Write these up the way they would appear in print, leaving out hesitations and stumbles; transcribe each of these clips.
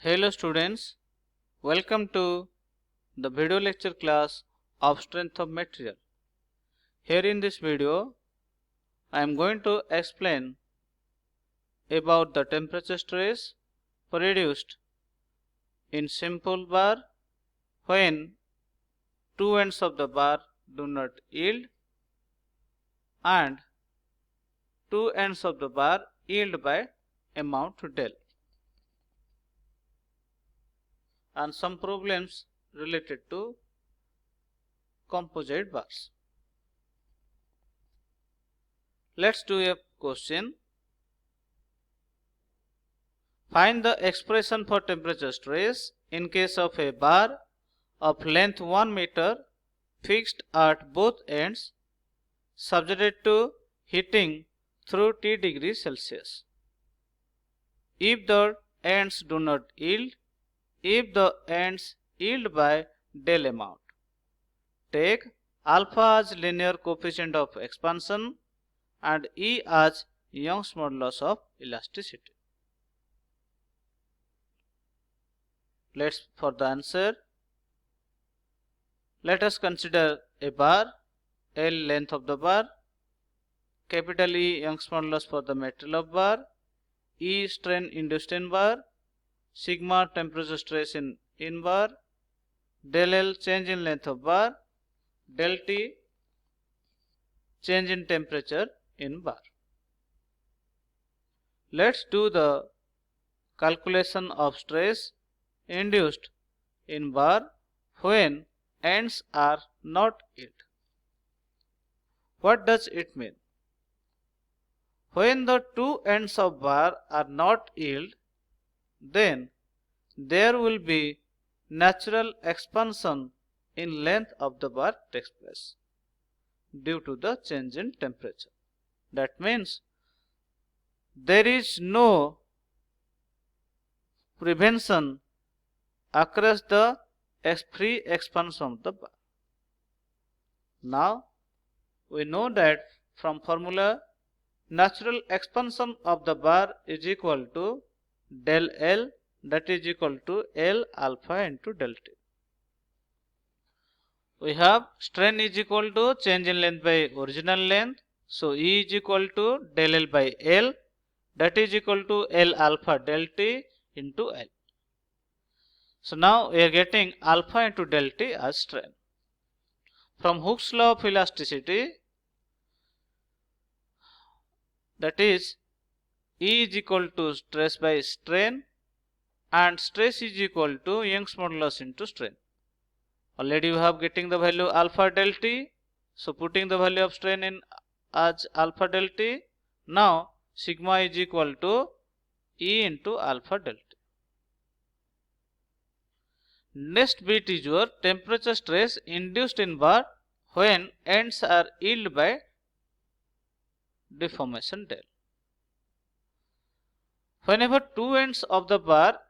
Hello students, welcome to the video lecture class of strength of material. Here in this video, I am going to explain about the temperature stress produced in simple bar when two ends of the bar do not yield and two ends of the bar yield by amount del, and some problems related to composite bars. Let's do a question. Find the expression for temperature stress in case of a bar of length 1 meter fixed at both ends, subjected to heating through T degrees Celsius. If the ends do not yield, if the ends yield by del amount, take alpha as linear coefficient of expansion and E as Young's modulus of elasticity. For the answer, let us consider a bar, L length of the bar, capital E Young's modulus for the material of bar, E strain induced in bar, sigma temperature stress in bar, del L change in length of bar, del T change in temperature in bar. Let's do the calculation of stress induced in bar when ends are not yield. What does it mean? When the two ends of bar are not yield, then there will be natural expansion in length of the bar takes place due to the change in temperature. That means there is no prevention across the free expansion of the bar. Now we know that from formula, natural expansion of the bar is equal to del L, that is equal to L alpha into del T. We have strain is equal to change in length by original length. So E is equal to del L by L, that is equal to L alpha del T into L. So now we are getting alpha into del T as strain. From Hooke's law of elasticity, that is E is equal to stress by strain and stress is equal to Young's modulus into strain. Already you have getting the value alpha del T. So putting the value of strain in as alpha del T. Now sigma is equal to E into alpha del T. Next bit is your temperature stress induced in bar when ends are yield by deformation del. Whenever two ends of the bar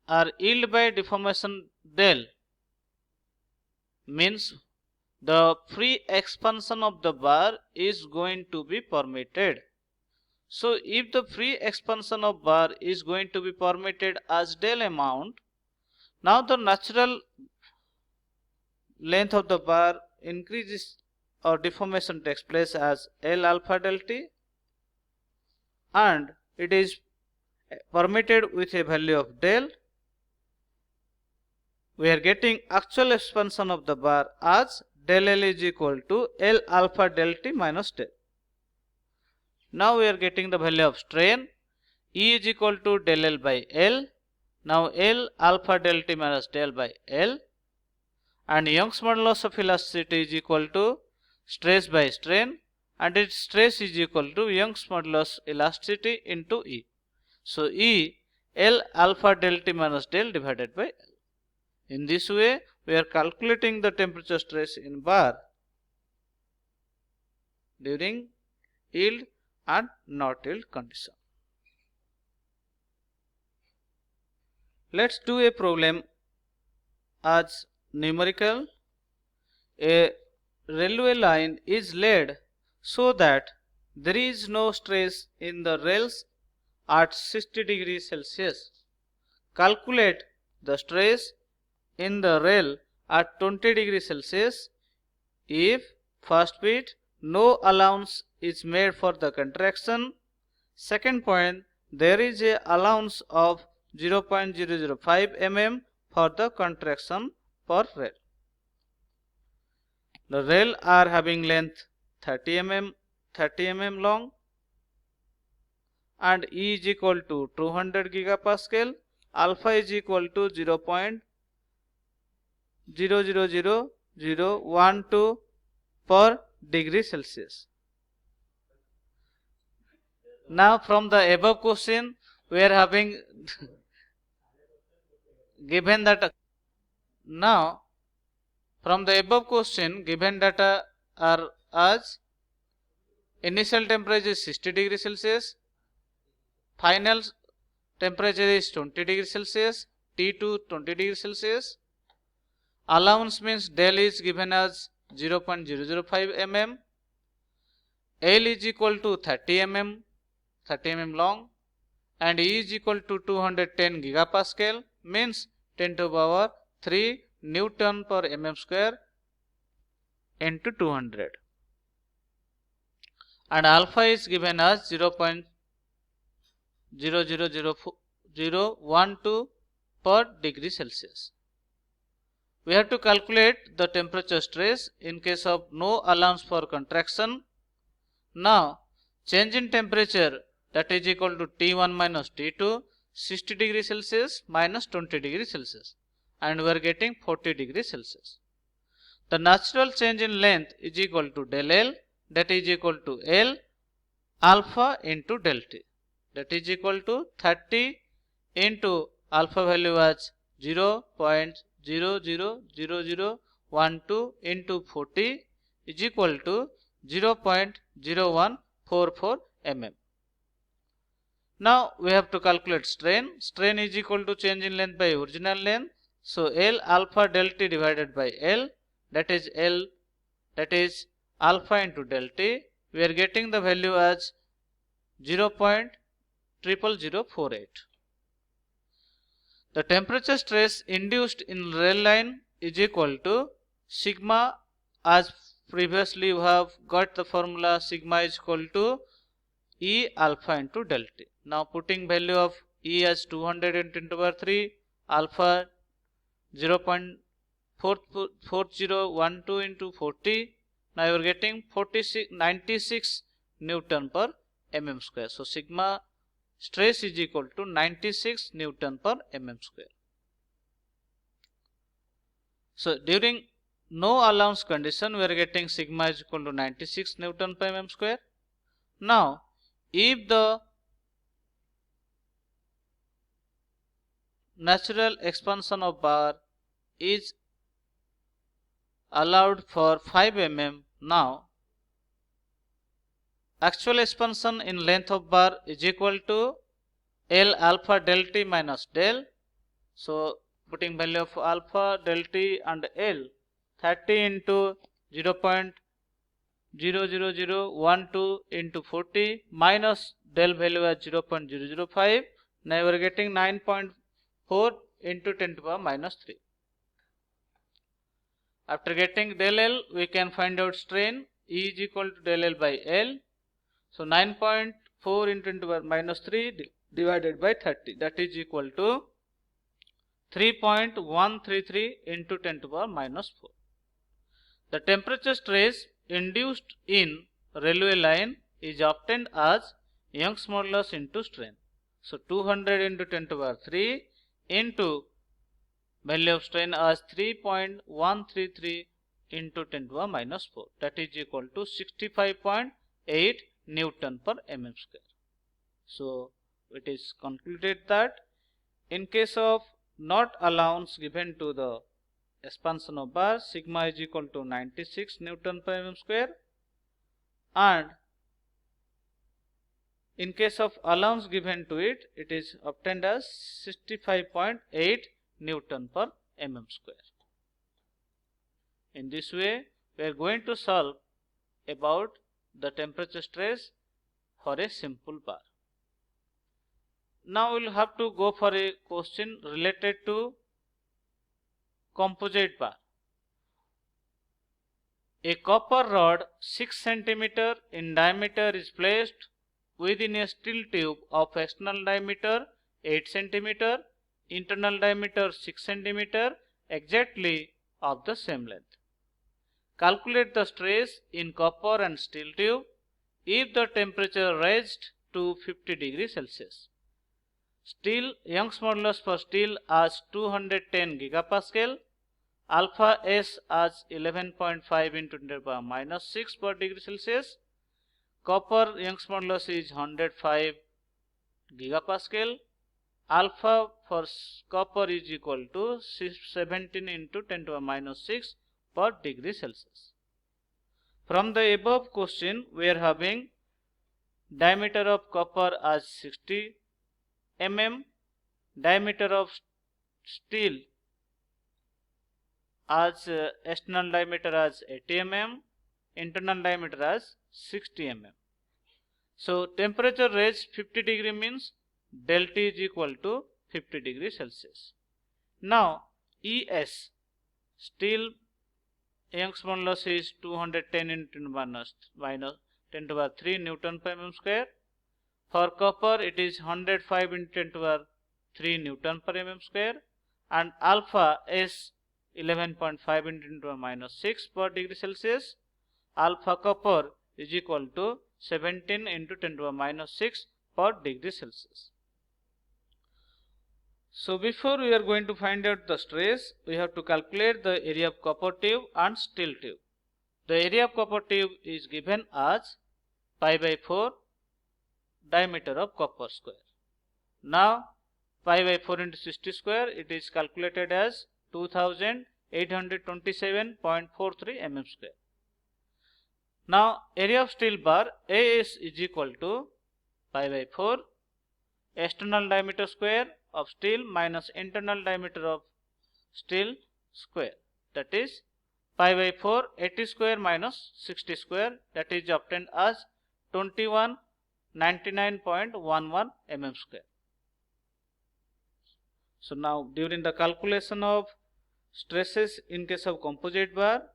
are yield by deformation del, means the free expansion of the bar is going to be permitted. So if the free expansion of bar is going to be permitted as del amount, now the natural length of the bar increases or deformation takes place as L alpha del T, and it is permitted with a value of del. We are getting actual expansion of the bar as del L is equal to L alpha del T minus del. Now we are getting the value of strain. E is equal to del L by L. Now L alpha del T minus del by L. And Young's modulus of elasticity is equal to stress by strain, and its stress is equal to Young's modulus elasticity into E. So E L alpha del T minus del divided by L. In this way, we are calculating the temperature stress in bar during yield and not yield condition. Let's do a problem as numerical. A railway line is laid so that there is no stress in the rails at 60 degrees Celsius. calculate the stress in the rail at 20 degrees Celsius if first bit no allowance is made for the contraction. Second point, there is a allowance of 0.005 mm for the contraction per rail. The rail are having length 30 mm long and E is equal to 200 gigapascal, alpha is equal to 0.000012 per degree Celsius. Now from the above question we are having given that from the above question given data are as initial temperature is 60 degrees Celsius, final temperature is 20 degrees Celsius, T2 20 degrees Celsius. Allowance means del is given as 0.005 mm, L is equal to 30 mm long, and E is equal to 210 gigapascal means 10 to the power 3 Newton per mm square into 200, and alpha is given as 0.00012 per degree Celsius. We have to calculate the temperature stress in case of no allowance for contraction. Now change in temperature, that is equal to T1 minus T2, 60 degrees Celsius minus 20 degrees Celsius, and we are getting 40 degrees Celsius. The natural change in length is equal to del L, that is equal to L alpha into del T, that is equal to 30 into alpha value as 0.000012 into 40 is equal to 0.0144 mm. Now we have to calculate strain. Strain is equal to change in length by original length. So L alpha del T divided by L, that is alpha into del T. We are getting the value as 0.00048. The temperature stress induced in rail line is equal to sigma, as previously we have got the formula sigma is equal to E alpha into del T. Now putting value of E as 200 into 10 to the power 3, alpha 0.4012 into 40. Now you are getting 96 Newton per mm square. So sigma stress is equal to 96 Newton per mm square. So during no allowance condition we are getting sigma is equal to 96 Newton per mm square. Now if the natural expansion of bar is allowed for 5 mm, now actual expansion in length of bar is equal to L alpha del T minus del. So putting value of alpha del T and L, 30 into 0.00012 into 40 minus del value as 0.005. Now we are getting 9.4 into 10 to the power minus 3. After getting del L, we can find out strain. E is equal to del L by L. So 9.4 into 10 to the power minus 3 divided by 30, that is equal to 3.133 into 10 to the power minus 4. The temperature stress induced in railway line is obtained as Young's modulus into strain. So 200 into 10 to the power 3 into value of strain as 3.133 into 10 to the power minus 4, that is equal to 65.8 Newton per mm square. So it is concluded that in case of not allowance given to the expansion of bar, sigma is equal to 96 Newton per mm square, and in case of allowance given to it, it is obtained as 65.8 Newton per mm square. In this way, we are going to solve about the temperature stress for a simple bar. Now we'll have to go for a question related to composite bar. A copper rod 6 cm in diameter is placed within a steel tube of external diameter 8 cm, internal diameter 6 cm, exactly of the same length. Calculate the stress in copper and steel tube if the temperature raised to 50 degrees Celsius. Steel Young's modulus for steel as 210 gigapascal, alpha S as 11.5 into 10 to the power minus 6 per degree Celsius. Copper Young's modulus is 105 gigapascal. Alpha for copper is equal to 17 into 10 to the power minus 6 per degree Celsius. From the above question, we are having diameter of copper as 60 mm, diameter of steel as external diameter as 80 mm, internal diameter as 60 mm. So temperature raised 50 degree means del T is equal to 50 degree Celsius. Now ES, steel Young's modulus is 210 into minus 10 to the power 3 Newton per mm square. For copper it is 105 into 10 to the power 3 Newton per mm square, and alpha is 11.5 into 10 to the power minus 6 per degree Celsius. Alpha copper is equal to 17 into 10 to the power minus 6 per degree Celsius. So before we are going to find out the stress, we have to calculate the area of copper tube and steel tube. The area of copper tube is given as pi by 4 diameter of copper square. Now pi by 4 into 60 square, it is calculated as 2827.43 mm square. Now area of steel bar AS is equal to pi by 4 external diameter square of steel minus internal diameter of steel square, that is pi by 4 80 square minus 60 square, that is obtained as 2199.11 mm square. So now during the calculation of stresses in case of composite bar,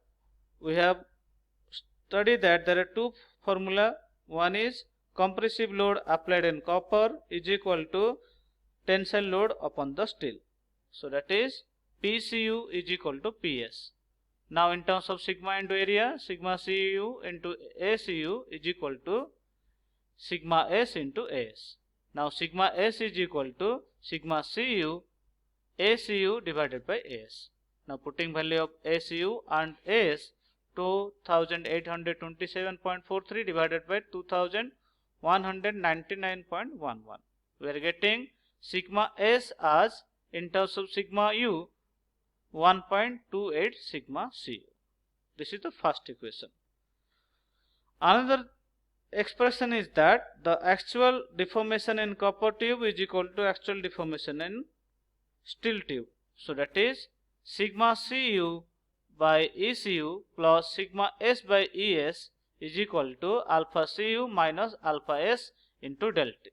we have studied that there are two formula. One is compressive load applied in copper is equal to tensile load upon the steel. So that is PCU is equal to PS. Now in terms of sigma into area, sigma CU into ACU is equal to sigma S into AS. Now sigma S is equal to sigma CU ACU divided by AS. Now putting value of ACU and AS, 2827.43 divided by 2199.11. We are getting sigma S as in terms of sigma U 1.28 sigma Cu. This is the first equation. Another expression is that the actual deformation in copper tube is equal to actual deformation in steel tube. So that is sigma Cu by ECU plus sigma S by ES is equal to alpha Cu minus alpha S into del T.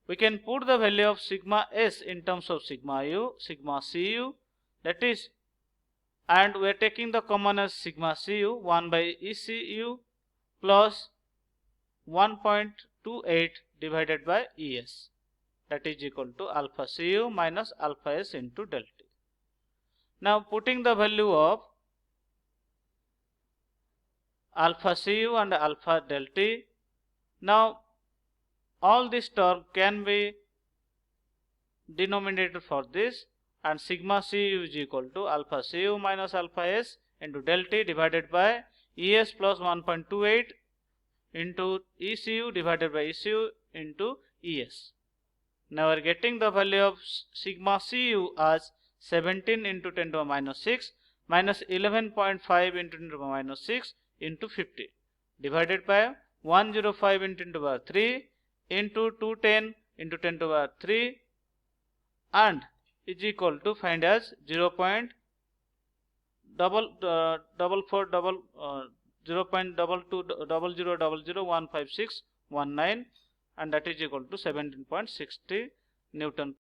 We can put the value of sigma S in terms of sigma U, sigma Cu, that is, and we are taking the common as sigma Cu 1 by ECU plus 1.28 divided by ES, that is equal to alpha Cu minus alpha S into del T. Now putting the value of alpha Cu and alpha del T, now all this term can be denominated for this, and sigma Cu is equal to alpha Cu minus alpha S into del T divided by ES plus 1.28 into ECU divided by ECU into ES. Now we are getting the value of sigma Cu as 17 into 10 to the minus 6 minus 11.5 into 10 to the minus 6 into 50 divided by 105 into 10 to the 3 into 210 into 10 to the 3 and is equal to find as 0.22 0.220000015619 and that is equal to 17.60 Newton